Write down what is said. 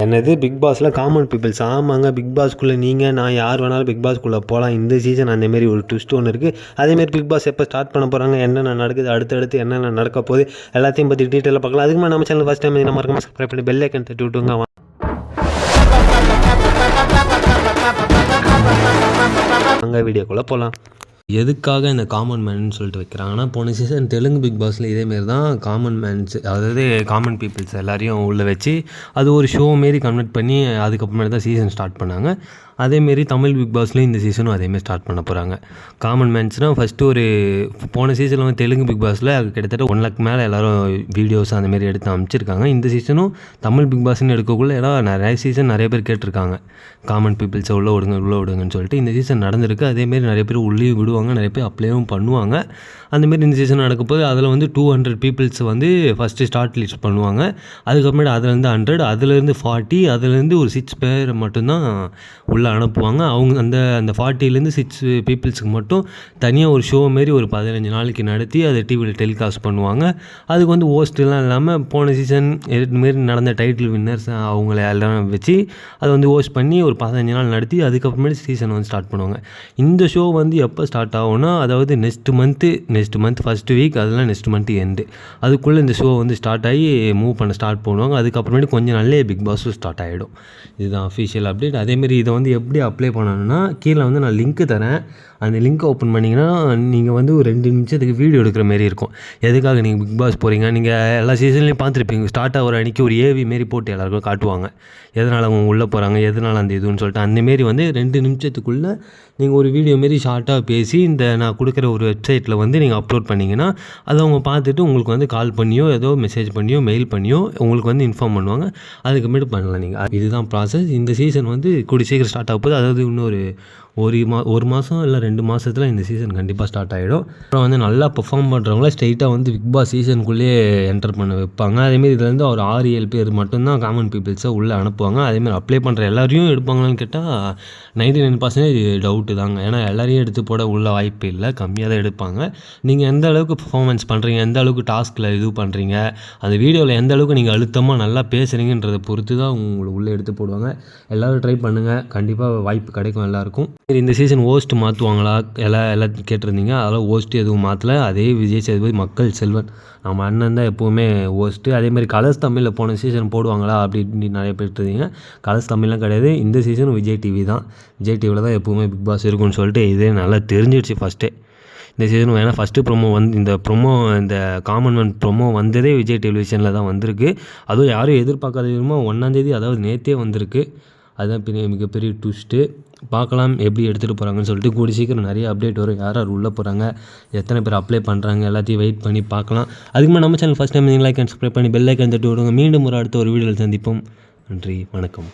என்னது பிக் பாஸில் common peoples? ஆமாங்க, பிக் பாஸ்க்குள்ளே நீங்கள் நான் யார் வேணாலும் பிக் பாஸ்க்குள்ளே போகலாம். இந்த சீசன் அந்தமாரி ஒரு ட்விஸ்ட் ஒன்று இருக்குது. அதேமாரி பிக் பாஸ் எப்போ ஸ்டார்ட் பண்ண போகிறாங்க, என்னென்ன நடக்குது, அடுத்தடுத்து என்னென்ன நடக்க போகுது, எல்லாத்தையும் பற்றி டீட்டெயிலாக பார்க்கலாம். அதுக்கு நம்ம சேனல் ஃபஸ்ட் டைம் நம்ம மறக்காம சப்ஸ்கிரைப் பண்ணி பெல் ஐக்கன் தட்டி விட்டுங்க. வாங்க வீடியோக்குள்ளே போகலாம். எதுக்காக இந்த காமன் மேன்னு சொல்லிட்டு வைக்கிறாங்கன்னா, போன சீசன் தெலுங்கு பிக் பாஸில் இதேமாரி தான் காமன் மேன்ஸ், அதாவது காமன் பீப்புள்ஸ் எல்லாரையும் உள்ளே வச்சு அது ஒரு ஷோ மாரி கன்வெர்ட் பண்ணி அதுக்கப்புறமேட்டு தான் சீசன் ஸ்டார்ட் பண்ணாங்க. அதேமாரி தமிழ் பிக் பாஸ்லேயும் இந்த சீசனும் அதேமாரி ஸ்டார்ட் பண்ண போகிறாங்க. காமன் மேன்ஸ்னால் ஃபஸ்ட்டு ஒரு போன சீசனில் வந்து தெலுங்கு பிக் பாஸில் கிட்டத்தட்ட 1 லட்சம் மேலே எல்லோரும் வீடியோஸ் அந்தமாரி எடுத்து அமைச்சிருக்காங்க. இந்த சீசனும் தமிழ் பிக் பாஸ்ன்னு எடுக்கக்குள்ளே நிறைய பேர் கேட்டிருக்காங்க, காமன் பீப்புள்ஸை உள்ளே விடுங்கன்னு சொல்லிட்டு. இந்த சீசன் நடந்திருக்கு. அதேமாரி நிறைய பேர் உள்ளே விடுவாங்க, நிறைய பேர் அப்ளையும் பண்ணுவாங்க. அந்தமாரி இந்த சீசன் நடக்கும்போது அதில் வந்து 200 பீப்புள்ஸ் வந்து ஃபஸ்ட்டு ஸ்டார்ட் லிஸ்ட் பண்ணுவாங்க. அதுக்கப்புறமேட்டு அதுலேருந்து 100, அதுலேருந்து 40, அதுலேருந்து ஒரு 6 பேர் மட்டும்தான் உள்ளே அனுப்புவாங்க. அவங்க அந்த 40லேருந்து 6 பீப்புள்ஸுக்கு மட்டும் தனியாக ஒரு ஷோ மாரி ஒரு 15 நாளைக்கு நடத்தி அதை டிவியில் டெலிகாஸ்ட் பண்ணுவாங்க. அதுக்கு வந்து ஹோஸ்ட்லாம் இல்லாமல் போன சீசன் இதுமாரி நடந்த டைட்டில் வின்னர்ஸ் அவங்கள எல்லாம் வச்சு அதை வந்து ஹோஸ்ட் பண்ணி ஒரு 15 நாள் நடத்தி அதுக்கப்புறமேட்டு சீசன் வந்து ஸ்டார்ட் பண்ணுவாங்க. இந்த ஷோ வந்து எப்போ ஸ்டார்ட் ஆகும்னா, அதாவது நெக்ஸ்ட் மந்த் ஃபஸ்ட் வீக், அதெல்லாம் நெக்ஸ்ட் மந்த் எண்டு, அதுக்குள்ளே இந்த ஷோ வந்து ஸ்டார்ட் ஆகி மூவ் பண்ண ஸ்டார்ட் பண்ணுவாங்க. அதுக்கப்புறமேட்டு கொஞ்சம் நாள்லேயே பிக் பாஸும் ஸ்டார்ட் ஆகிடும். இதுதான் அஃபிஷியல் அப்டேட். அதேமாரி இதை வந்து எப்படி அப்ளை பண்ணணும்னா, கீழே வந்து நான் லிங்க்கு தரேன். அந்த லிங்க்கை ஓப்பன் பண்ணிங்கன்னா நீங்கள் வந்து ஒரு 2 நிமிஷத்துக்கு வீடியோ எடுக்கிற மாரி இருக்கும். எதுக்காக நீங்கள் பிக் பாஸ் போகிறீங்க, நீங்கள் எல்லா சீசன்லேயும் பார்த்துருப்பீங்க. ஸ்டார்ட் ஆகிற அன்றைக்கி ஒரு ஏவி மாரி போட்டு எல்லாருக்கும் காட்டுவாங்க, எதனால் அவங்க உள்ளே போகிறாங்க, எதனால் அந்த இதுன்னு சொல்லிட்டு. அந்தமாரி வந்து 2 நிமிஷத்துக்குள்ளே நீங்கள் ஒரு வீடியோ மாரி ஷார்ட்டாக பேசி நான் கொடுக்குற ஒரு வெப்சைட்டில் வந்து நீங்கள் அப்லோட் பண்ணிங்கன்னா அதை அவங்க பார்த்துட்டு உங்களுக்கு வந்து கால் பண்ணியோ ஏதோ மெசேஜ் பண்ணியோ மெயில் பண்ணியோ உங்களுக்கு வந்து இன்ஃபார்ம் பண்ணுவாங்க. அதுக்கப்புறமேட்டு பண்ணலாம் நீங்கள். இதுதான் ப்ராசஸ். இந்த சீசன் வந்து கூடிய சீக்கிரம் ஸ்டார்ட் ஆக போகுது. அதாவது இன்னொரு ஒரு மாதம் இல்லை 2 மாதத்தில் இந்த சீசன் கண்டிப்பாக ஸ்டார்ட் ஆகிடும். அப்புறம் வந்து நல்லா பெர்ஃபார்ம் பண்ணுறவங்கள ஸ்ட்ரெயிட்டாக வந்து பிக் பாஸ் சீசனுக்குள்ளேயே என்டர் பண்ண வைப்பாங்க. அதேமாரி இதுலேருந்து ஒரு 6-7 பேர் மட்டும்தான் காமன் பீப்புள்ஸை உள்ளே அனுப்புவாங்க. அதேமாதிரி அப்ளை பண்ணுற எல்லாரையும் எடுப்பாங்களான்னு கேட்டால் 99% டவுட்டு தாங்க. ஏன்னா எல்லாரையும் எடுத்து போட உள்ள வாய்ப்பு இல்லை, கம்மியாக தான் எடுப்பாங்க. நீங்கள் எந்த அளவுக்கு பெர்ஃபார்மன்ஸ் பண்ணுறீங்க, எந்த அளவுக்கு டாஸ்கில் இது பண்ணுறீங்க, அந்த வீடியோவில் எந்த அளவுக்கு நீங்கள் அழுத்தமாக நல்லா பேசுகிறீங்கன்றதை பொறுத்து தான் உங்களை உள்ளே எடுத்து போடுவாங்க. எல்லோரும் ட்ரை பண்ணுங்கள், கண்டிப்பாக வாய்ப்பு கிடைக்கும் எல்லாருக்கும். இந்த சீசன் ஹோஸ்ட் மாற்றுவாங்களா எல்லாம் கேட்டிருந்தீங்க. அதெல்லாம் ஹோஸ்ட் எதுவும் மாற்றலை. அதே விஜய் சேதுபதி, மக்கள் செல்வன், நம்ம அண்ணன் தான் எப்போவுமே ஹோஸ்ட்டு. அதேமாதிரி கலர்ஸ் தமிழில் போன சீசன் போடுவாங்களா அப்படின்னு நிறைய பேர் இருந்தீங்க. கலர்ஸ் தமிழ்லாம் கிடையாது. இந்த சீசன் விஜய் டிவி தான். விஜய் டிவியில் தான் எப்போவுமே பிக் பாஸ் இருக்குன்னு சொல்லிட்டு இதே நல்லா தெரிஞ்சிடுச்சு ஃபஸ்ட்டே. இந்த சீசன் ஏன்னா ஃபஸ்ட்டு இந்த காமன்வெல்த் ப்ரொமோ வந்ததே விஜய் டெலிவிஷனில் தான் வந்திருக்கு. அதுவும் யாரும் எதிர்பார்க்காத விதமாக 1ஆம் தேதி, அதாவது நேற்றே வந்திருக்கு. அதுதான் மிகப்பெரிய ட்விஸ்ட்டு. பார்க்கலாம் எப்படி எடுத்துகிட்டு போகிறாங்கன்னு சொல்லிட்டு. கூடி சீக்கிரம் நிறைய அப்டேட் வரும். யார் உள்ளே போகிறாங்க, எத்தனை பேர் அப்ளை பண்ணுறாங்க, எல்லாத்தையும் வெயிட் பண்ணி பார்க்கலாம். அதுக்கு நம்ம channel first time like and subscribe பண்ணி பெல் ஐக்கன் தட்டி விடுங்க. மீண்டும் அடுத்த ஒரு வீடியோவில் சந்திப்போம். நன்றி, வணக்கம்.